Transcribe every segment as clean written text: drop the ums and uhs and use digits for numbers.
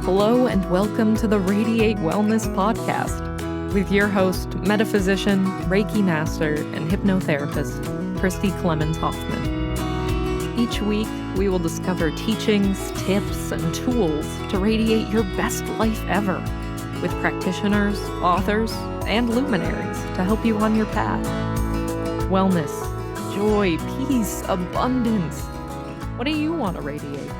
Hello and welcome to the Radiate Wellness Podcast with your host, metaphysician, Reiki master, and hypnotherapist, Christy Clemens Hoffman. Each week, we will discover teachings, tips, and tools to radiate your best life ever with practitioners, authors, and luminaries to help you on your path. Wellness, joy, peace, abundance. What do you want to radiate?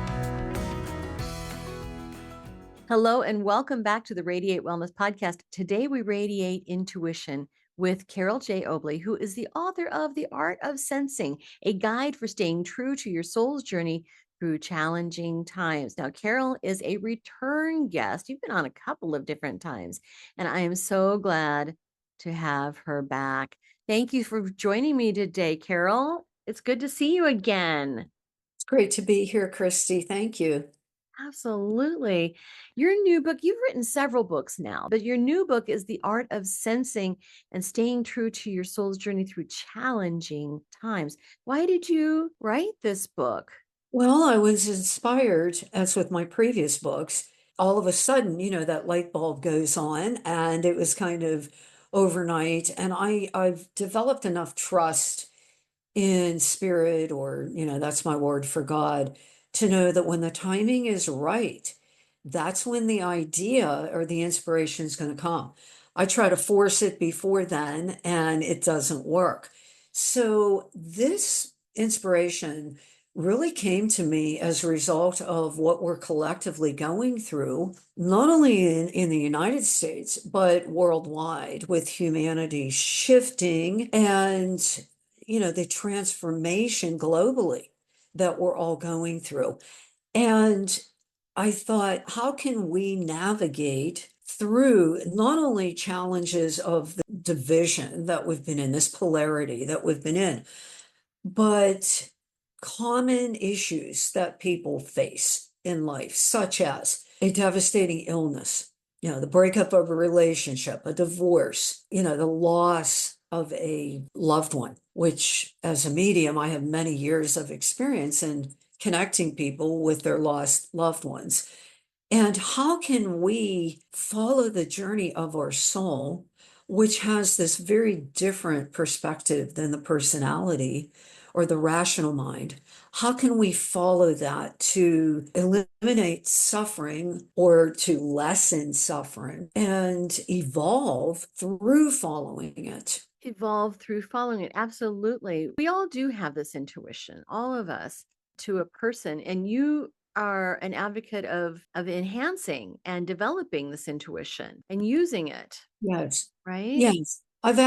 Hello and welcome back to the Radiate Wellness Podcast. Today we radiate intuition with Carole J. Obley, who is the author of The Art of Sensing, a guide for staying true to your soul's journey through challenging times. Now, Carole is a return guest. You've been on a couple of different times, and I am so glad to have her back. Thank you for joining me today, Carole. It's good to see you again. It's great to be here, Christy. Thank you. Absolutely. Your new book, you've written several books now, but your new book is The Art of Sensing and Staying True to Your Soul's Journey Through Challenging Times. Why did you write this book? Well, I was inspired, as with my previous books. All of a sudden, that light bulb goes on, and it was kind of overnight. And I've developed enough trust in spirit, or, that's my word for God, to know that when the timing is right, that's when the idea or the inspiration is going to come. I try to force it before then, and it doesn't work. So this inspiration really came to me as a result of what we're collectively going through, not only in the United States, but worldwide, with humanity shifting and, the transformation globally that we're all going through. And I thought, how can we navigate through not only challenges of the division that we've been in, this polarity that we've been in, but common issues that people face in life, such as a devastating illness, the breakup of a relationship, a divorce, the loss of a loved one, which as a medium, I have many years of experience in connecting people with their lost loved ones. And how can we follow the journey of our soul, which has this very different perspective than the personality or the rational mind? How can we follow that to eliminate suffering or to lessen suffering and evolve through following it? Evolve through following it. Absolutely. We all do have this intuition, all of us, to a person. And you are an advocate of enhancing and developing this intuition and using it. Yes. Right? Yes. I've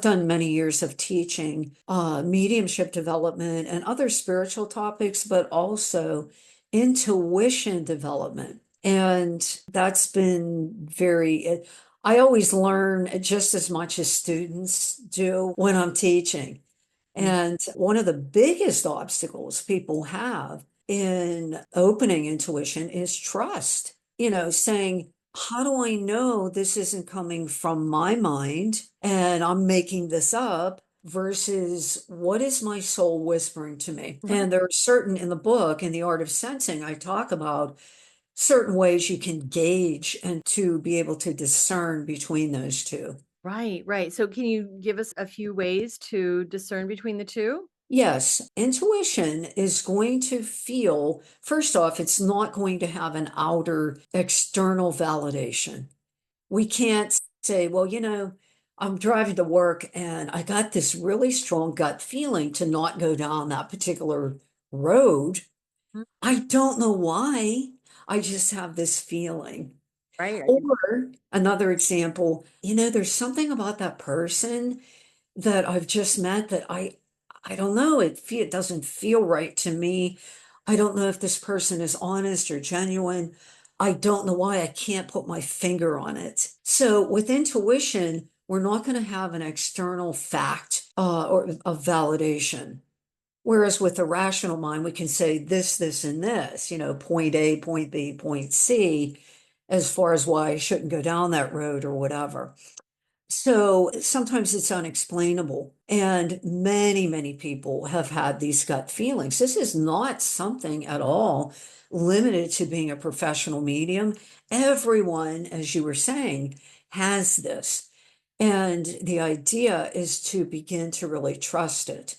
done many years of teaching mediumship development and other spiritual topics, but also intuition development. And that's been I always learn just as much as students do when I'm teaching. And one of the biggest obstacles people have in opening intuition is trust, saying, how do I know this isn't coming from my mind and I'm making this up versus what is my soul whispering to me? Right. And there are certain in the book, in The Art of Sensing, I talk about certain ways you can gauge and to be able to discern between those two. Right. So can you give us a few ways to discern between the two? Yes, intuition is going to feel, first off, it's not going to have an outer external validation. We can't say, well, I'm driving to work and I got this really strong gut feeling to not go down that particular road. I don't know why. I just have this feeling. Right. Or another example, there's something about that person that I've just met that I don't know, it doesn't feel right to me. I don't know if this person is honest or genuine. I don't know why. I can't put my finger on it. So with intuition, we're not going to have an external fact or a validation. Whereas with the rational mind, we can say this, and this, point A, point B, point C, as far as why I shouldn't go down that road or whatever. So sometimes it's unexplainable. And many, many people have had these gut feelings. This is not something at all limited to being a professional medium. Everyone, as you were saying, has this. And the idea is to begin to really trust it.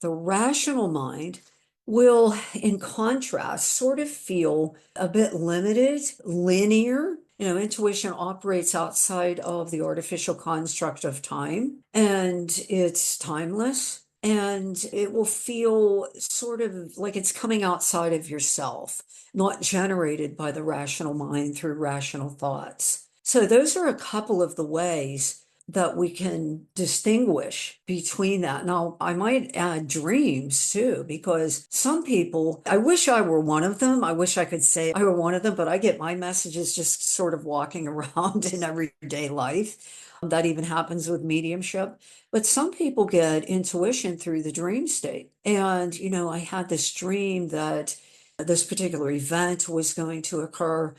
The rational mind will, in contrast, sort of feel a bit limited, linear. Intuition operates outside of the artificial construct of time, and it's timeless. And it will feel sort of like it's coming outside of yourself, not generated by the rational mind through rational thoughts. So, those are a couple of the ways that we can distinguish between that. Now, I might add dreams too, because some people, I wish I were one of them. I wish I could say I were one of them, but I get my messages just sort of walking around in everyday life. That even happens with mediumship. But some people get intuition through the dream state. And, I had this dream that this particular event was going to occur.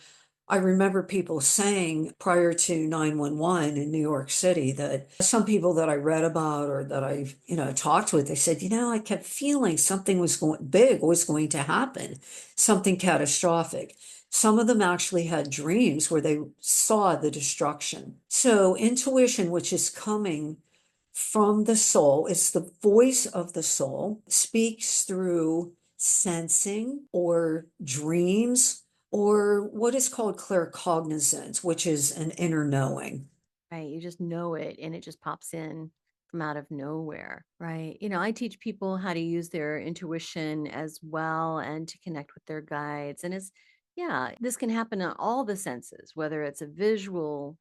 I remember people saying prior to 911 in New York City that some people that I read about or that I, talked with, they said, I kept feeling something was going to happen, something catastrophic. Some of them actually had dreams where they saw the destruction. So intuition, which is coming from the soul, it's the voice of the soul, speaks through sensing or dreams or what is called claircognizance, which is an inner knowing. Right. You just know it and it just pops in from out of nowhere. Right. I teach people how to use their intuition as well and to connect with their guides. And yeah, this can happen on all the senses, whether it's a visual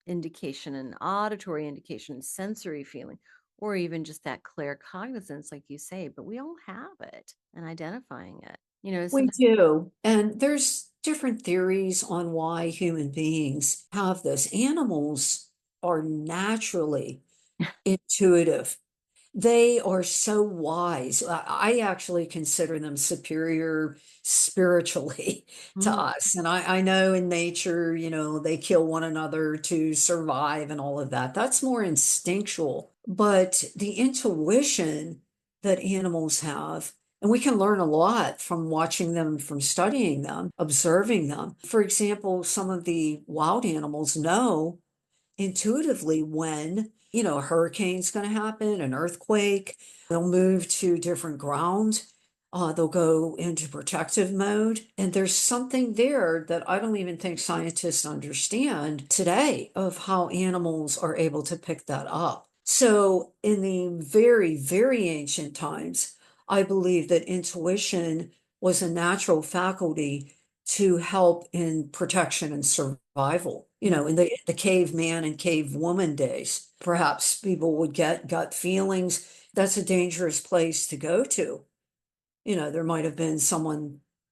indication, an auditory indication, sensory feeling, or even just that claircognizance, like you say. But we all have it and identifying it. We Sometimes. do. And there's different theories on why human beings have this. Animals are naturally intuitive. They are so wise. I actually consider them superior spiritually to Mm, us. And I know in nature, they kill one another to survive and all of that. That's more instinctual. But the intuition that animals have, and we can learn a lot from watching them, from studying them, observing them. For example, some of the wild animals know intuitively when, a hurricane's going to happen, an earthquake. They'll move to different ground. They'll go into protective mode. And there's something there that I don't even think scientists understand today of how animals are able to pick that up. So, in the very, very ancient times, I believe that intuition was a natural faculty to help in protection and survival. In the caveman and cavewoman days, perhaps people would get gut feelings. That's a dangerous place to go to. There might have been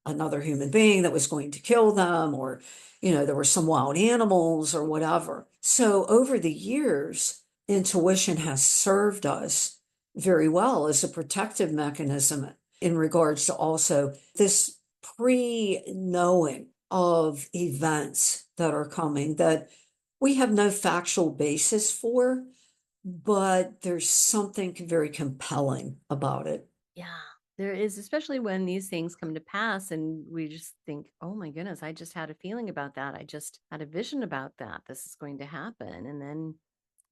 another human being that was going to kill them, or, there were some wild animals or whatever. So over the years, intuition has served us very well as a protective mechanism in regards to also this pre-knowing of events that are coming that we have no factual basis for, but there's something very compelling about it. yeah, there is, especially when these things come to pass and we just think, oh my goodness, I just had a feeling about that. I just had a vision about that. This is going to happen. And then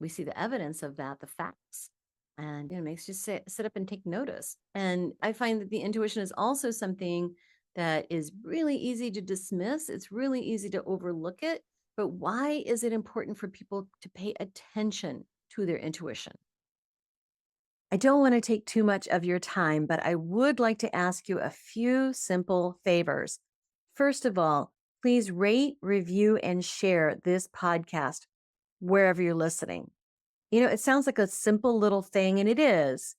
we see the evidence of that, the facts. And it makes you sit up and take notice. And I find that the intuition is also something that is really easy to dismiss. It's really easy to overlook it. But why is it important for people to pay attention to their intuition? I don't want to take too much of your time, but I would like to ask you a few simple favors. First of all, please rate, review, and share this podcast wherever you're listening. It sounds like a simple little thing, and it is,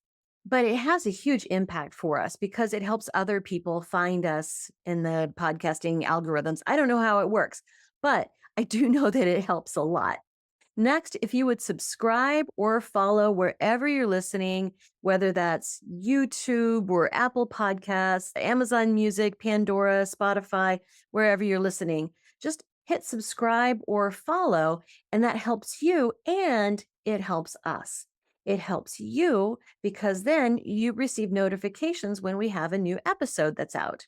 but it has a huge impact for us because it helps other people find us in the podcasting algorithms. I don't know how it works, but I do know that it helps a lot. Next, if you would subscribe or follow wherever you're listening, whether that's YouTube or Apple Podcasts, Amazon Music, Pandora, Spotify, wherever you're listening, just hit subscribe or follow, and that helps you and it helps us. It helps you because then you receive notifications when we have a new episode that's out.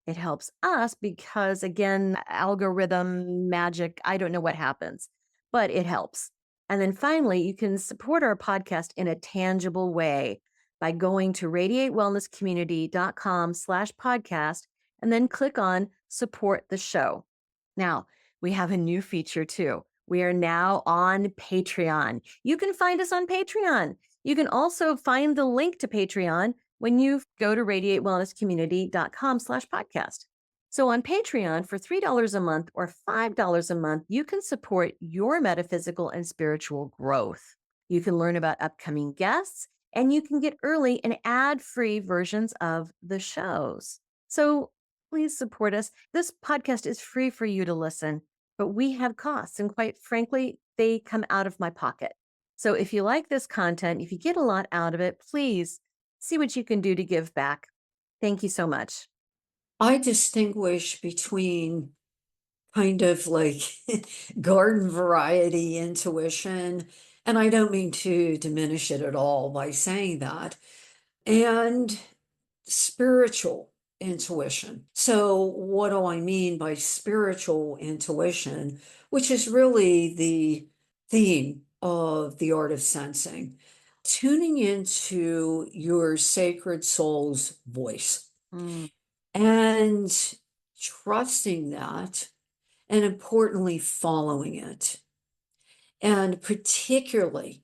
It helps us because, again, algorithm magic, I don't know what happens, but it helps. And then finally, you can support our podcast in a tangible way by going to radiatewellnesscommunity.com/podcast and then click on support the show. Now, we have a new feature too. We are now on Patreon. You can find us on Patreon. You can also find the link to Patreon when you go to radiatewellnesscommunity.com/podcast. So on Patreon for $3 a month or $5 a month, you can support your metaphysical and spiritual growth. You can learn about upcoming guests and you can get early and ad-free versions of the shows. So please support us. This podcast is free for you to listen, but we have costs, and quite frankly, they come out of my pocket. So if you like this content, if you get a lot out of it, please see what you can do to give back. Thank you so much. I distinguish between kind of like garden variety intuition, and I don't mean to diminish it at all by saying that, and spiritual intuition. So, what do I mean by spiritual intuition, which is really the theme of the art of sensing? Tuning into your sacred soul's voice Mm, and trusting that, and importantly, following it. And particularly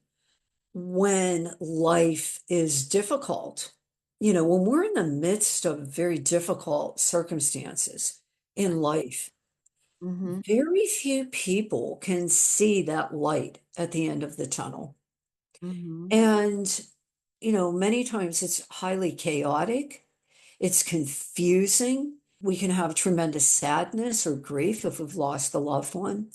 when life is difficult, when we're in the midst of very difficult circumstances in life, mm-hmm, very few people can see that light at the end of the tunnel. mm-hmm, And, many times it's highly chaotic, it's confusing. We can have tremendous sadness or grief if we've lost a loved one.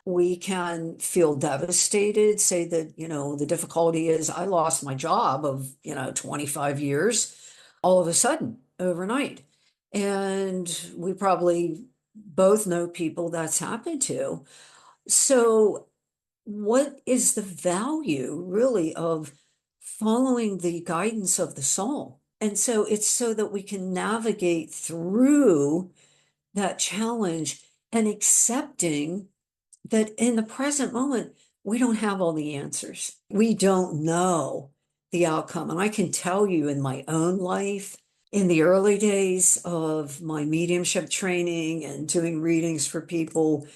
We can feel devastated, say that, the difficulty is I lost my job of, 25 years all of a sudden overnight. And we probably both know people that's happened to. So, what is the value really of following the guidance of the soul? And so it's so that we can navigate through that challenge and accepting that in the present moment, we don't have all the answers. We don't know the outcome. And I can tell you in my own life, in the early days of my mediumship training and doing readings for people,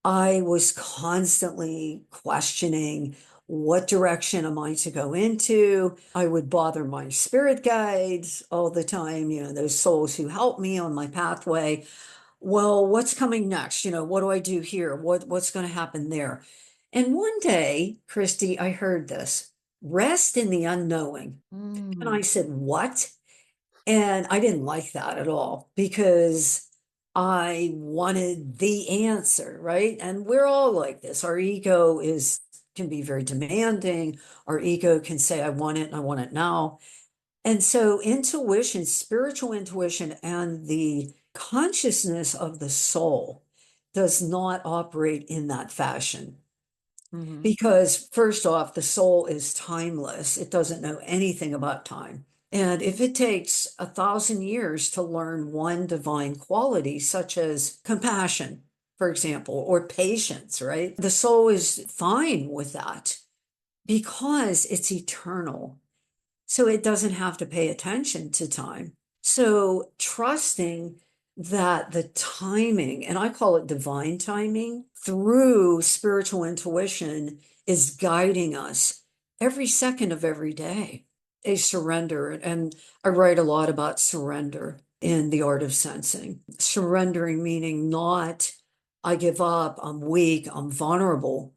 I was constantly questioning what direction am I to go into? I would bother my spirit guides all the time, those souls who help me on my pathway. Well, what's coming next? What do I do here? What's going to happen there? And one day, Christy, I heard this, rest in the unknowing. And I mm, said, what? And I didn't like that at all because I wanted the answer, right? And we're all like this. Our ego can be very demanding. Our ego can say, I want it and I want it now. And so intuition, spiritual intuition, and the consciousness of the soul does not operate in that fashion. mm-hmm. Because first off, the soul is timeless. It doesn't know anything about time. And if it takes 1,000 years to learn one divine quality, such as compassion, for example, or patience, right? The soul is fine with that because it's eternal. So it doesn't have to pay attention to time. So trusting that the timing, and I call it divine timing, through spiritual intuition is guiding us every second of every day. A surrender. And I write a lot about surrender in the art of sensing. Surrendering meaning not, I give up, I'm weak, I'm vulnerable,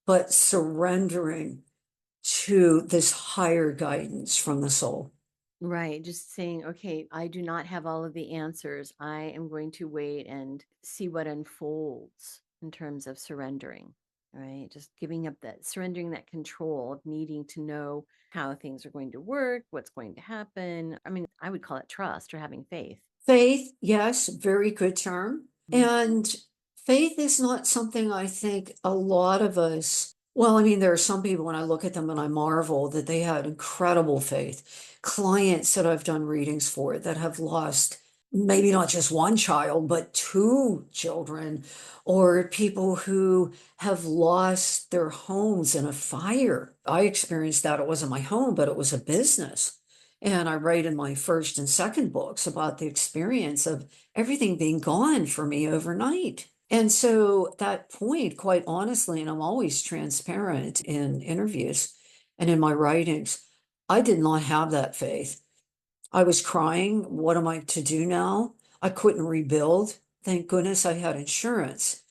but surrendering to this higher guidance from the soul. Right. Just saying, okay, I do not have all of the answers. I am going to wait and see what unfolds in terms of surrendering, right? Just giving up that, surrendering that control of needing to know how things are going to work, what's going to happen. I mean, I would call it trust or having faith. Faith, yes, very good term. Mhm. And faith is not something I think a lot of us Well, I mean, there are some people when I look at them and I marvel that they had incredible faith. Clients that I've done readings for that have lost maybe not just one child, but two children, or people who have lost their homes in a fire. I experienced that. It wasn't my home, but it was a business. And I write in my first and second books about the experience of everything being gone for me overnight. And so at that point, quite honestly, and I'm always transparent in interviews and in my writings, I did not have that faith. I was crying. What am I to do now? I couldn't rebuild. Thank goodness I had insurance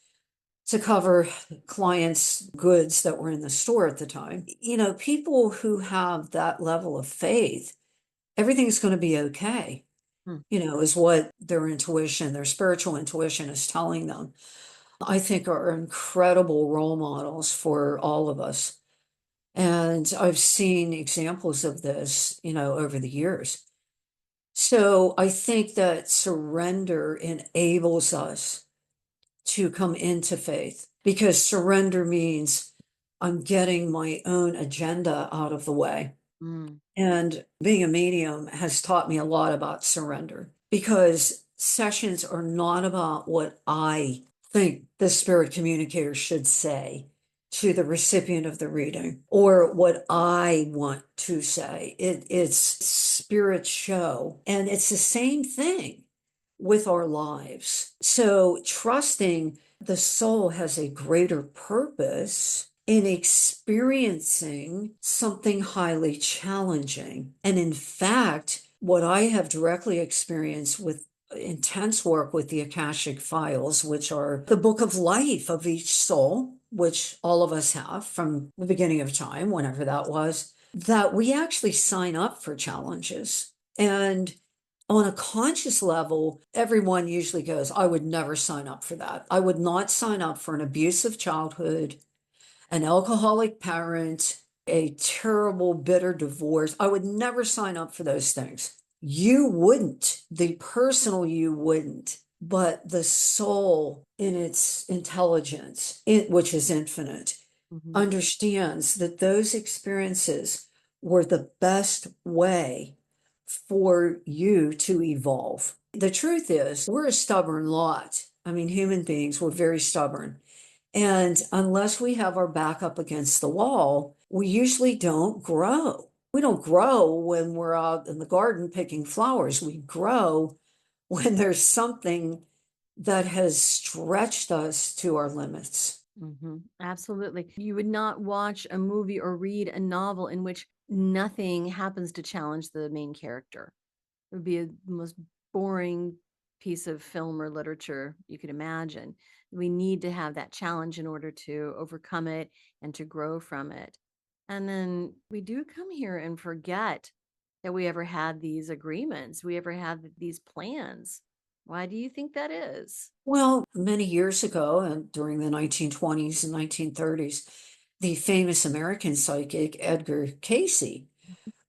to cover clients' goods that were in the store at the time. You know, people who have that level of faith, everything's going to be okay, Hmm. is what their intuition, their spiritual intuition is telling them. I think are incredible role models for all of us. And I've seen examples of this, over the years. So I think that surrender enables us to come into faith because surrender means I'm getting my own agenda out of the way. Mm. And being a medium has taught me a lot about surrender because sessions are not about what I think the spirit communicator should say to the recipient of the reading or what I want to say. It's spirit show. And it's the same thing with our lives. So trusting the soul has a greater purpose in experiencing something highly challenging. And in fact, what I have directly experienced with intense work with the Akashic Files, which are the book of life of each soul, which all of us have from the beginning of time, whenever that was, that we actually sign up for challenges. And on a conscious level, everyone usually goes, I would never sign up for that. I would not sign up for an abusive childhood, an alcoholic parent, a terrible, bitter divorce. I would never sign up for those things. You wouldn't, the personal you wouldn't, but the soul in its intelligence, which is infinite, Mhm. understands that those experiences were the best way for you to evolve. The truth is, we're a stubborn lot. I mean, human beings, we're very stubborn. And unless we have our back up against the wall, we usually don't grow. We don't grow when we're out in the garden picking flowers. We grow when there's something that has stretched us to our limits. Absolutely. You would not watch a movie or read a novel in which nothing happens to challenge the main character. It would be the most boring piece of film or literature you could imagine. We need to have that challenge in order to overcome it and to grow from it. And then we do come here and forget that we ever had these agreements, we ever had these plans. Why do you think that is? Well, many years ago, and during the 1920s and 1930s, the famous American psychic Edgar Cayce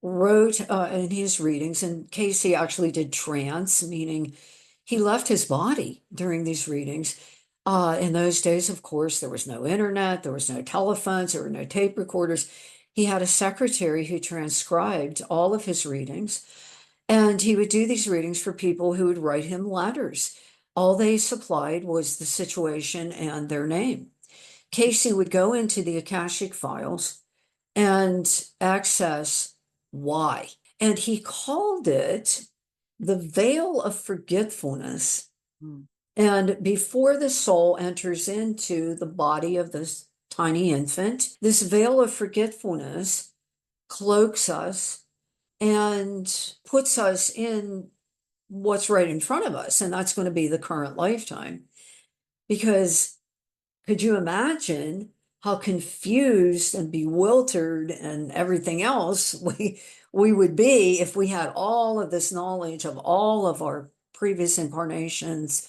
wrote in his readings, and Cayce actually did trance, meaning he left his body during these readings. In those days, of course, there was no internet, there was no telephones, there were no tape recorders. He had a secretary who transcribed all of his readings, and he would do these readings for people who would write him letters. All they supplied was the situation and their name. Cayce would go into the Akashic files and access why. And he called it the veil of forgetfulness. Mm. And before the soul enters into the body of this tiny infant, this veil of forgetfulness cloaks us and puts us in what's right in front of us. And that's going to be the current lifetime. Because could you imagine how confused and bewildered and everything else we would be if we had all of this knowledge of all of our previous incarnations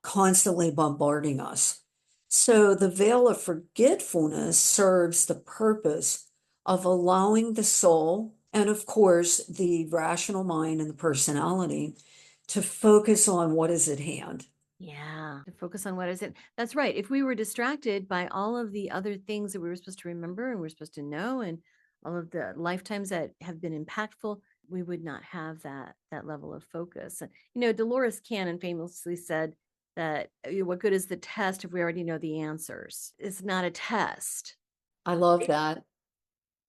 constantly bombarding us? So the veil of forgetfulness serves the purpose of allowing the soul and, of course, the rational mind and the personality to focus on what is at hand. Yeah, to focus on what is it. That's right. If we were distracted by all of the other things that we were supposed to remember and we're supposed to know, and all of the lifetimes that have been impactful, we would not have that level of focus. Dolores Cannon famously said that what good is the test if we already know the answers? It's not a test. I love that.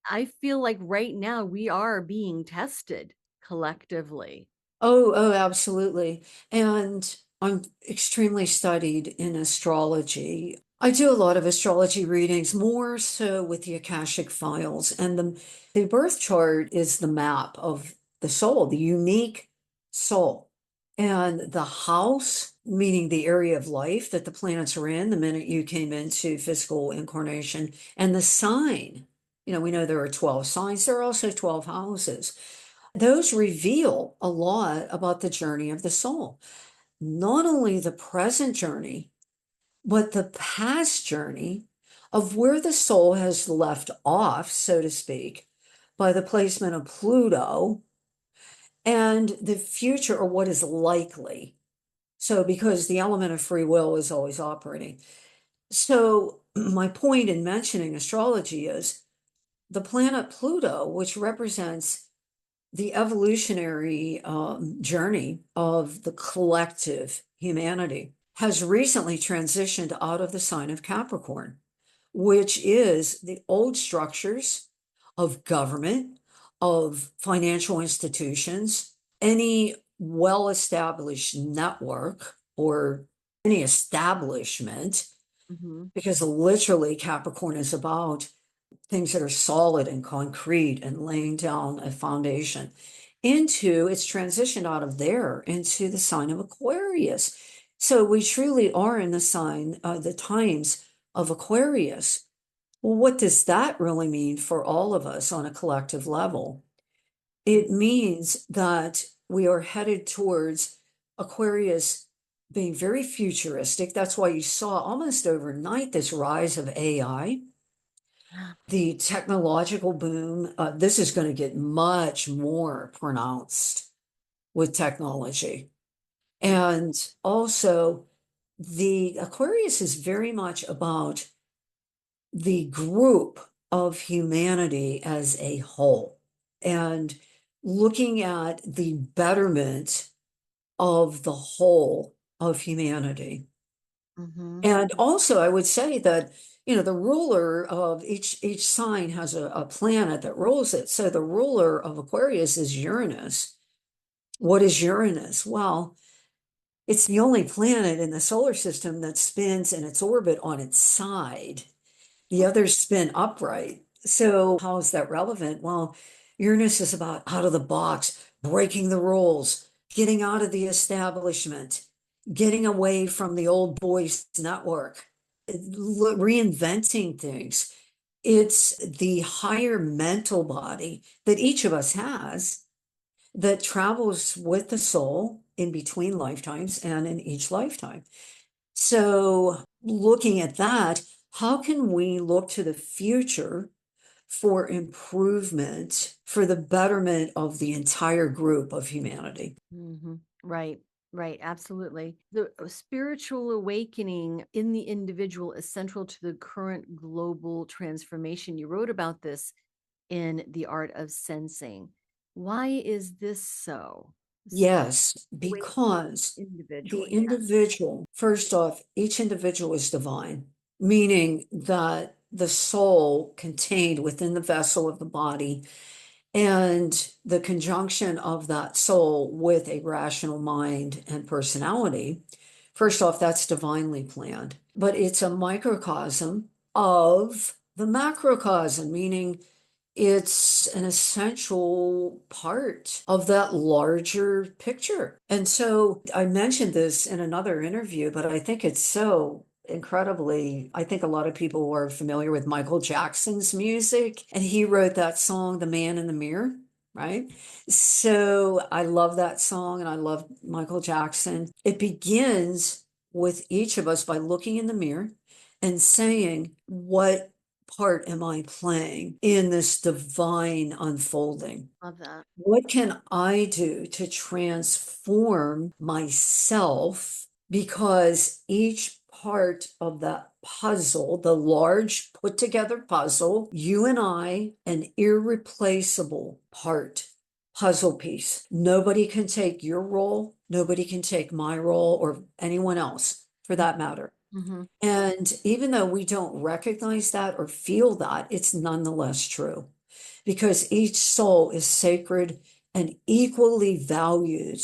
I feel like right now we are being tested collectively. Oh, absolutely. And I'm extremely studied in astrology. I do a lot of astrology readings, more so with the Akashic files. And the birth chart is the map of the soul, the unique soul. And the house, meaning the area of life that the planets are in the minute you came into physical incarnation, and the sign. We know there are 12 signs, there are also 12 houses. Those reveal a lot about the journey of the soul. Not only the present journey, but the past journey of where the soul has left off, so to speak, by the placement of Pluto, and the future, or what is likely. So, because the element of free will is always operating. So, my point in mentioning astrology is the planet Pluto, which represents the evolutionary journey of the collective humanity, has recently transitioned out of the sign of Capricorn, which is the old structures of government, of financial institutions, any well-established network or any establishment, Mhm. because literally Capricorn is about things that are solid and concrete and laying down a foundation it's transitioned out of there into the sign of Aquarius. So we truly are in the sign, the times of Aquarius. Well, what does that really mean for all of us on a collective level? It means that we are headed towards Aquarius being very futuristic. That's why you saw almost overnight this rise of AI, the technological boom. This is going to get much more pronounced with technology. And also, the Aquarius is very much about the group of humanity as a whole and looking at the betterment of the whole of humanity. Mhm. And also, I would say that, the ruler of each sign has a planet that rules it. So the ruler of Aquarius is Uranus. What is Uranus? Well, it's the only planet in the solar system that spins in its orbit on its side. The others spin upright. So how is that relevant? Well, Uranus is about out of the box, breaking the rules, getting out of the establishment, getting away from the old boys network, reinventing things. It's the higher mental body that each of us has that travels with the soul in between lifetimes and in each lifetime. So, looking at that, how can we look to the future for improvement, for the betterment of the entire group of humanity? Mhm. Right, right, absolutely. The spiritual awakening in the individual is central to the current global transformation. You wrote about this in The Art of Sensing. Why is this so? Yes, Awakening because the individual, yeah. individual, first off, each individual is divine, meaning that the soul contained within the vessel of the body and the conjunction of that soul with a rational mind and personality, first off, that's divinely planned, but it's a microcosm of the macrocosm, meaning it's an essential part of that larger picture. And so I mentioned this in another interview, but I think it's so incredibly, I think a lot of people are familiar with Michael Jackson's music, and he wrote that song, The Man in the Mirror, right? So I love that song and I love Michael Jackson. It begins with each of us by looking in the mirror and saying, what part am I playing in this divine unfolding? Love that. What can I do to transform myself? because each part of that puzzle, the large put together puzzle, you and I, an irreplaceable puzzle piece. Nobody can take your role. Nobody can take my role or anyone else for that matter. Mm-hmm. And even though we don't recognize that or feel that, it's nonetheless true because each soul is sacred and equally valued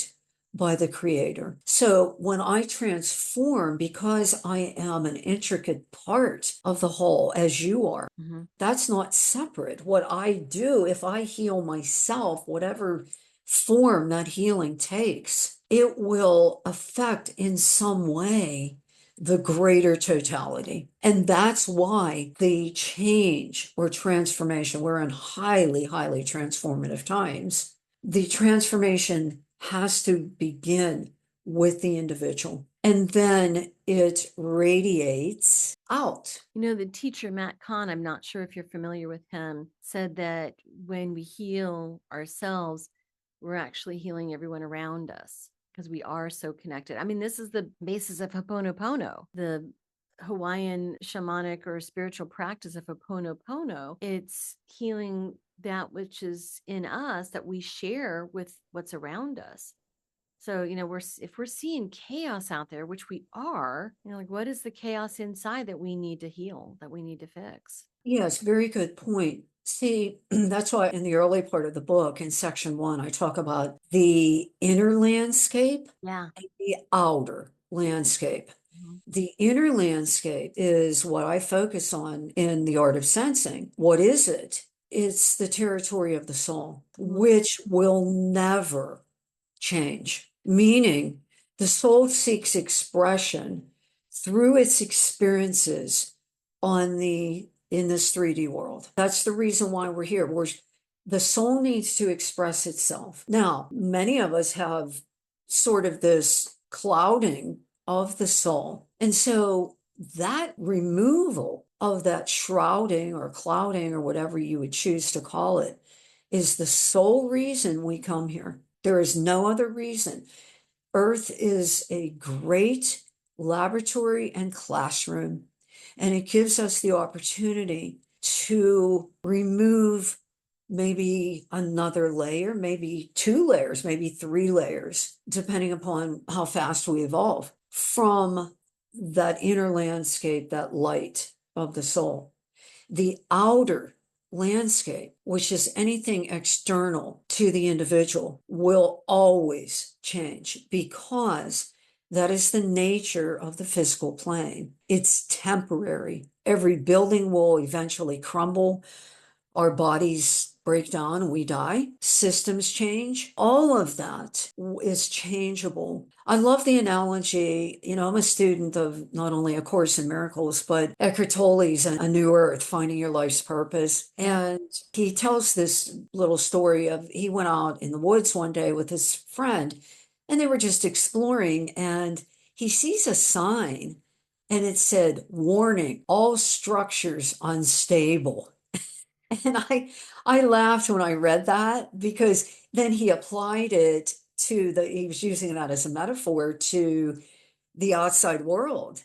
by the Creator. So when I transform, because I am an intricate part of the whole, as you are, Mm-hmm. that's not separate. What I do, if I heal myself, whatever form that healing takes, it will affect in some way the greater totality. And that's why the change or transformation, we're in highly, highly transformative times. The transformation has to begin with the individual, and then it radiates out. You know, the teacher, Matt Kahn, I'm not sure if you're familiar with him, said that when we heal ourselves, we're actually healing everyone around us because we are so connected. I mean, this is the basis of Ho'oponopono, the Hawaiian shamanic or spiritual practice of Ho'oponopono. It's healing that which is in us that we share with what's around us. So, you know, if we're seeing chaos out there, which we are, you know, like what is the chaos inside that we need to heal, that we need to fix? Yes, very good point. See, that's why in the early part of the book, in section 1, I talk about the inner landscape Yeah. and the outer landscape. Mhm. The inner landscape is what I focus on in the art of sensing. What is it? It's the territory of the soul, which will never change, meaning the soul seeks expression through its experiences in this 3D world. That's the reason why we're here. The soul needs to express itself. Now, many of us have sort of this clouding of the soul. And so that removal of that shrouding or clouding or whatever you would choose to call it is the sole reason we come here. There is no other reason. Earth is a great laboratory and classroom, and it gives us the opportunity to remove maybe another layer, maybe 2 layers, maybe 3 layers, depending upon how fast we evolve from that inner landscape, that light of the soul. The outer landscape, which is anything external to the individual, will always change because that is the nature of the physical plane. It's temporary. Every building will eventually crumble. Our bodies break down and we die. Systems change. All of that is changeable. I love the analogy. You know, I'm a student of not only A Course in Miracles, but Eckhart Tolle's A New Earth, Finding Your Life's Purpose. And he tells this little story of he went out in the woods one day with his friend and they were just exploring and he sees a sign and it said, "Warning, all structures unstable." And I laughed when I read that because then he applied it he was using that as a metaphor to the outside world Right.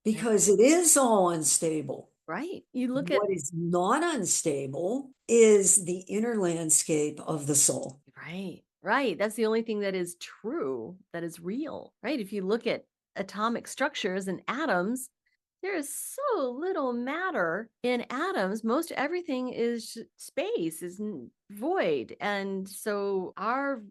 because it is all unstable. Right. You look at, What is not unstable is the inner landscape of the soul. right, right. That's the only thing that is true, that is real, right? If you look at atomic structures and atoms, there is so little matter in atoms. Most everything is space, is void. And so our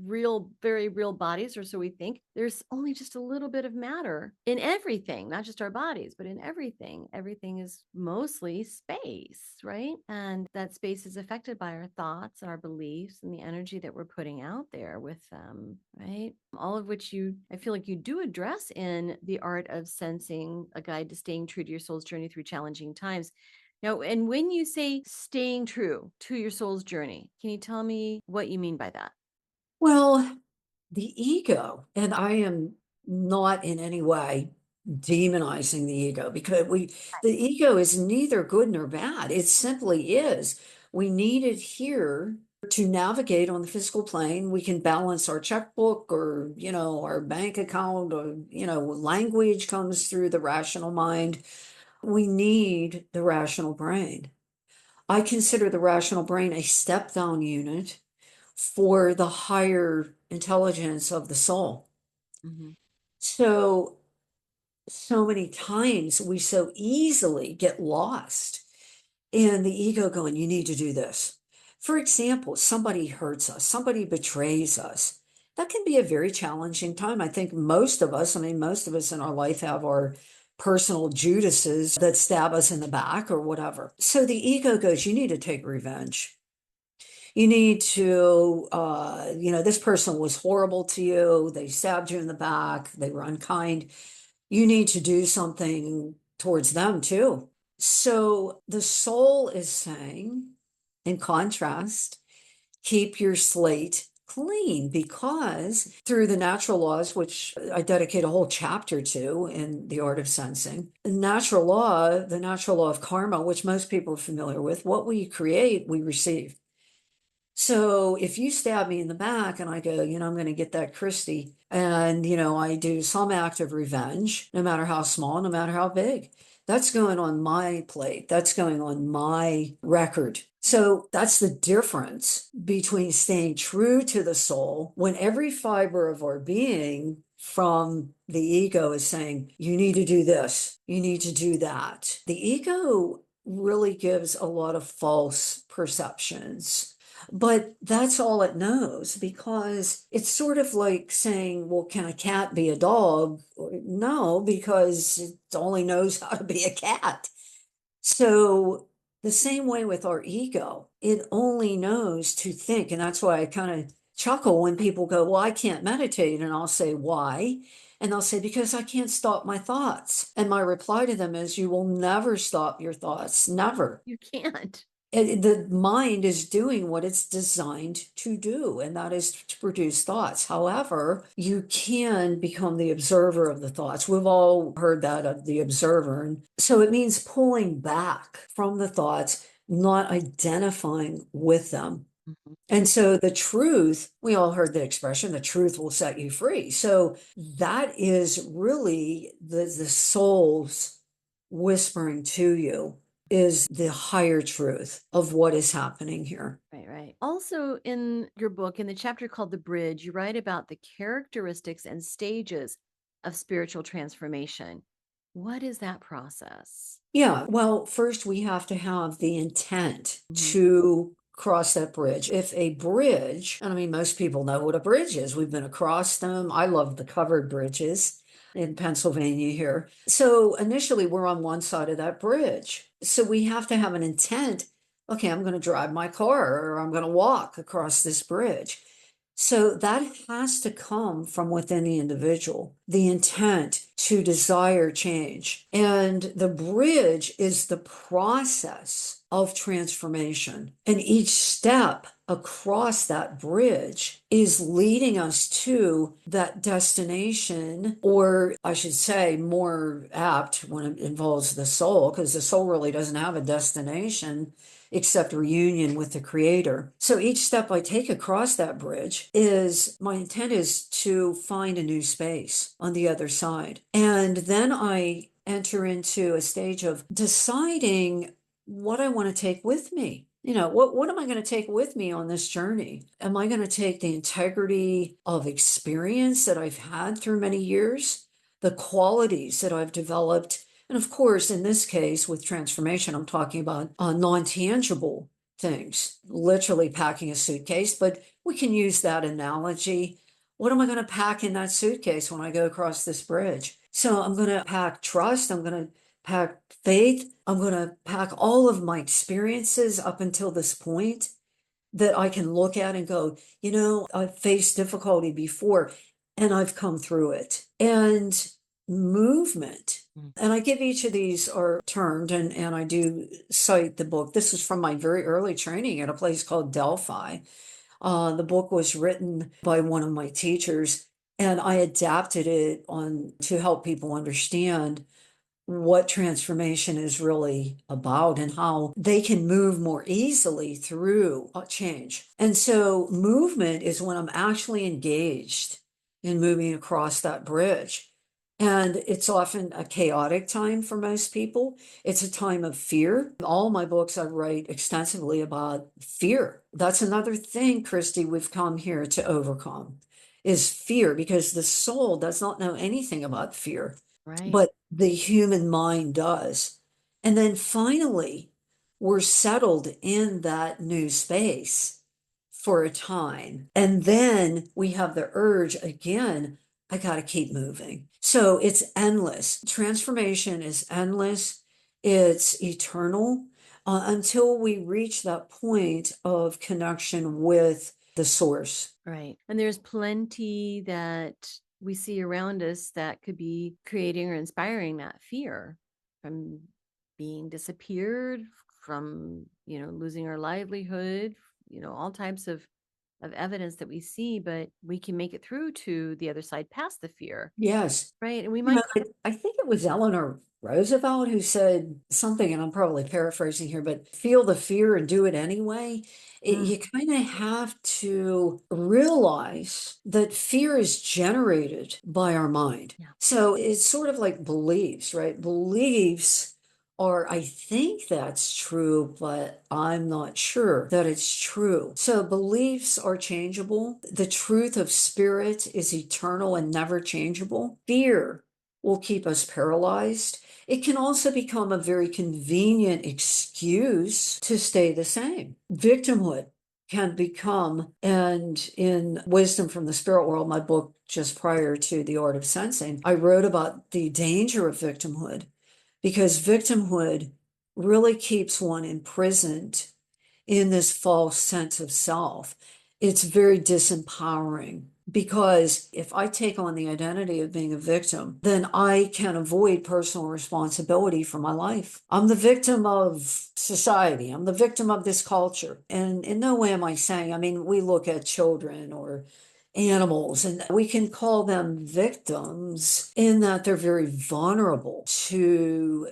real, very real bodies, or so we think, there's only just a little bit of matter in everything, not just our bodies, but in everything. Everything is mostly space, right? And that space is affected by our thoughts, our beliefs, and the energy that we're putting out there with them, right? All of which I feel like you do address in The Art of Sensing, A Guide to Staying True to Your Soul's Journey Through Challenging Times. Now, and when you say staying true to your soul's journey, can you tell me what you mean by that? Well, the ego, and I am not in any way demonizing the ego because the ego is neither good nor bad. It simply is. We need it here To navigate on the physical plane, we can balance our checkbook or, our bank account or, language comes through the rational mind. We need the rational brain. I consider the rational brain a step down unit for the higher intelligence of the soul. Mhm. So many times we so easily get lost in the ego going, you need to do this. For example, somebody hurts us, somebody betrays us. That can be a very challenging time. I think most of us in our life have our personal Judases that stab us in the back or whatever. So the ego goes, you need to take revenge. You need to, this person was horrible to you. They stabbed you in the back. They were unkind. You need to do something towards them too. So the soul is saying, in contrast, keep your slate clean, because through the natural laws, which I dedicate a whole chapter to in The Art of Sensing, the natural law of karma, which most people are familiar with, what we create, we receive. So if you stab me in the back and I go, I'm going to get that Christie, and, I do some act of revenge, no matter how small, no matter how big, that's going on my plate. That's going on my record. So that's the difference between staying true to the soul when every fiber of our being from the ego is saying, you need to do this, you need to do that. The ego really gives a lot of false perceptions. But that's all it knows, because it's sort of like saying, well, can a cat be a dog? No, because it only knows how to be a cat. So the same way with our ego, it only knows to think. And that's why I kind of chuckle when people go, well, I can't meditate. And I'll say, why? And they'll say, because I can't stop my thoughts. And my reply to them is, you will never stop your thoughts. Never. You can't. The mind is doing what it's designed to do, and that is to produce thoughts. However, you can become the observer of the thoughts. We've all heard that of the observer. And so it means pulling back from the thoughts, not identifying with them. Mhm. And so the truth, we all heard the expression, the truth will set you free. So that is really the soul's whispering to you, is the higher truth of what is happening here. Right, right. Also, in your book, in the chapter called The Bridge, you write about the characteristics and stages of spiritual transformation. What is that process? Yeah, well, first we have to have the intent Mhm. to cross that bridge. If a bridge, and I mean, most people know what a bridge is, we've been across them. I love the covered bridges in Pennsylvania here. So initially, we're on one side of that bridge. So we have to have an intent. Okay, I'm going to drive my car or I'm going to walk across this bridge. So that has to come from within the individual, the intent to desire change. And the bridge is the process of transformation. And each step across that bridge is leading us to that destination, or I should say, more apt when it involves the soul, because the soul really doesn't have a destination except reunion with the creator. So each step I take across that bridge is, my intent is to find a new space on the other side. And then I enter into a stage of deciding what I want to take with me. What am I going to take with me on this journey? Am I going to take the integrity of experience that I've had through many years, the qualities that I've developed? And of course, in this case, with transformation, I'm talking about non-tangible things, literally packing a suitcase, but we can use that analogy. What am I going to pack in that suitcase when I go across this bridge? So I'm going to pack trust. I'm going to pack faith. I'm going to pack all of my experiences up until this point that I can look at and go, I've faced difficulty before and I've come through it. And movement. And I give each of these are termed, and I do cite the book. This is from my very early training at a place called Delphi. The book was written by one of my teachers, and I adapted it on to help people understand what transformation is really about and how they can move more easily through a change. And so movement is when I'm actually engaged in moving across that bridge. And it's often a chaotic time for most people. It's a time of fear. All my books, I write extensively about fear. That's another thing, Christy, we've come here to overcome is fear, because the soul does not know anything about fear, Right. but the human mind does. And then finally, we're settled in that new space for a time. And then we have the urge again, I got to keep moving. So it's endless. Transformation is endless, it's eternal until we reach that point of connection with the source. Right. And there's plenty that we see around us that could be creating or inspiring that fear from being disappeared, from, losing our livelihood, all types of evidence that we see, but we can make it through to the other side past the fear. Yes. Right. And we You might, know, I think it was Eleanor Roosevelt who said something, and I'm probably paraphrasing here, but feel the fear and do it anyway. Mm, You kind of have to realize that fear is generated by our mind. yeah. So it's sort of like beliefs, right? Beliefs are, I think that's true, but I'm not sure that it's true. So beliefs are changeable. The truth of spirit is eternal and never changeable. Fear will keep us paralyzed. It can also become a very convenient excuse to stay the same. Victimhood can become, and in Wisdom from the Spirit World, my book just prior to The Art of Sensing, I wrote about the danger of victimhood, because victimhood really keeps one imprisoned in this false sense of self. It's very disempowering, because if I take on the identity of being a victim, then I can avoid personal responsibility for my life. I'm the victim of society. I'm the victim of this culture. And in no way am I saying, I mean, we look at children or animals and we can call them victims in that they're very vulnerable to,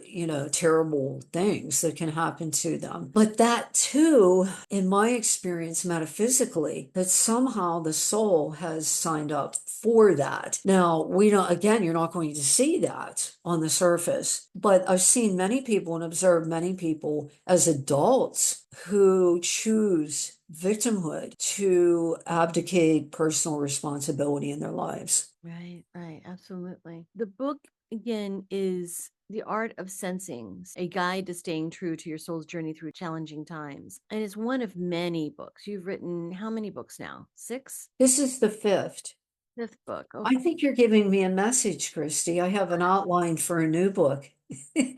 terrible things that can happen to them. But that too, in my experience metaphysically, that somehow the soul has signed up for that. Now, we don't, again, you're not going to see that on the surface, but I've seen many people and observed many people as adults who choose victimhood to abdicate personal responsibility in their lives. Right, right, absolutely. The book again is The Art of Sensing, a guide to staying true to your soul's journey through challenging times. And it's one of many books. You've written how many books now? 6? This is the fifth. Fifth book. Oh, I think you're giving me a message, Christy. I have an outline for a new book. of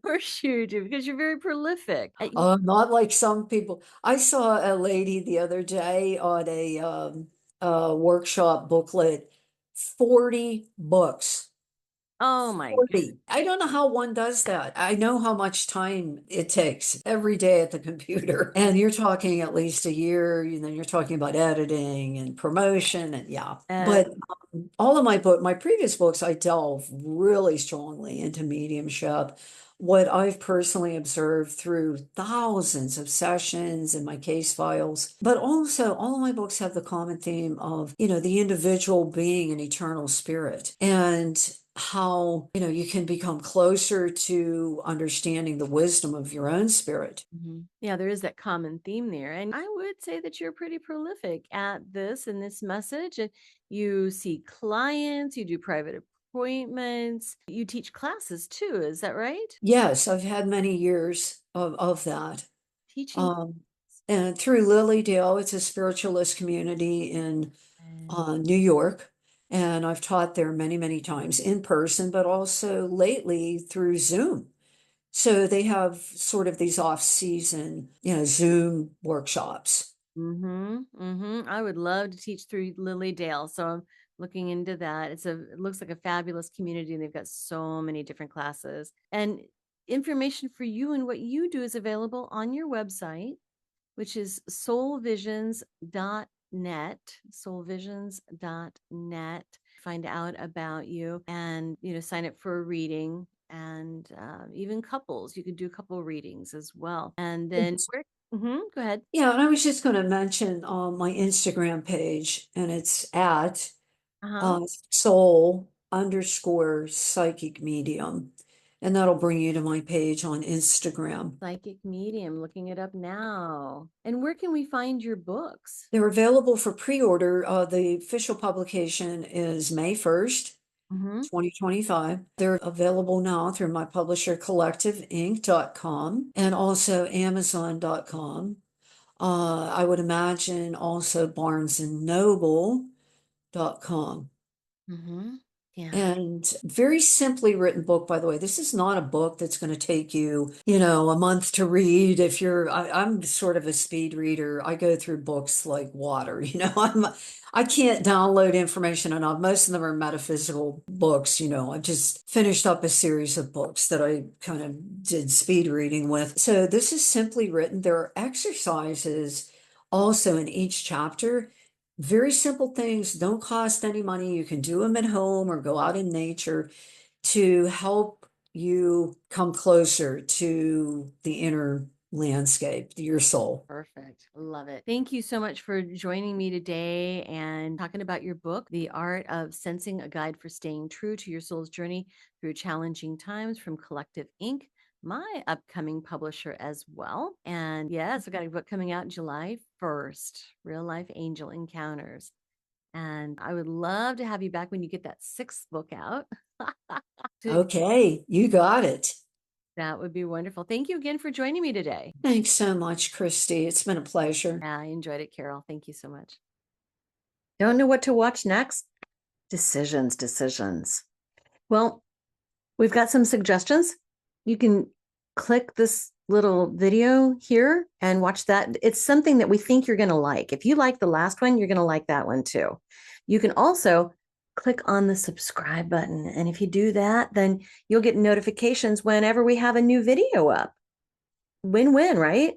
course you do, because you're very prolific. Not like some people. I saw a lady the other day on a workshop booklet, 40 books. Oh my 40. I don't know how one does that. I know how much time it takes every day at the computer. And you're talking at least a year, you're talking about editing and promotion and yeah. goodness. But all of my previous books, I delve really strongly into mediumship. What I've personally observed through thousands of sessions and my case files, but also all of my books have the common theme of, the individual being an eternal spirit, and how, you can become closer to understanding the wisdom of your own spirit. Yeah, there is that common theme there. And I would say that you're pretty prolific at this and this message. And you see clients, you do private appointments, you teach classes too. Is that right? Yes, I've had many years of that. Teaching. Um, and through Lilydale, it's a spiritualist community in New York. And I've taught there many, many times in person, but also lately through Zoom. So they have sort of these off-season, Zoom workshops. I would love to teach through Lilydale. So I'm looking into that. It looks like a fabulous community and they've got so many different classes. And information for you and what you do is available on your website, which is soulvisions.net, soulvisions.net. find out about you and, sign up for a reading. And even couples, you could do couple readings as well. And then go ahead. Yeah, and I was just going to mention my Instagram page, and it's at Uh-huh. soul_psychic medium. And that'll bring you to my page on Instagram. Psychic medium, looking it up now. And where can we find your books? They're available for pre-order. The official publication is May 1st, 2025. They're available now through my publisher, collectiveinc.com, and also amazon.com. I would imagine also barnesandnoble.com. Yeah. And very simply written book, by the way. This is not a book that's going to take you, a month to read. If I'm sort of a speed reader. I go through books like water. I can't download information enough. Most of them are metaphysical books. I just finished up a series of books that I kind of did speed reading with. So this is simply written. There are exercises also in each chapter. Very simple things, don't cost any money. You can do them at home or go out in nature to help you come closer to the inner landscape, your soul. Perfect. Love it. Thank you so much for joining me today and talking about your book, The Art of Sensing, a Guide for Staying True to Your Soul's Journey Through Challenging Times, from Collective Inc., my upcoming publisher as well. And yes, I've got a book coming out July 1st, Real Life Angel Encounters. And I would love to have you back when you get that 6th book out. Okay, you got it. That would be wonderful. Thank you again for joining me today. Thanks so much, Christy. It's been a pleasure. Yeah, I enjoyed it, Carole. Thank you so much. Don't know what to watch next? Decisions. Well, we've got some suggestions. You can click this little video here and watch that. It's something that we think you're going to like. If you like the last one, you're going to like that one too. You can also click on the subscribe button. And if you do that, then you'll get notifications whenever we have a new video up. Win-win, right?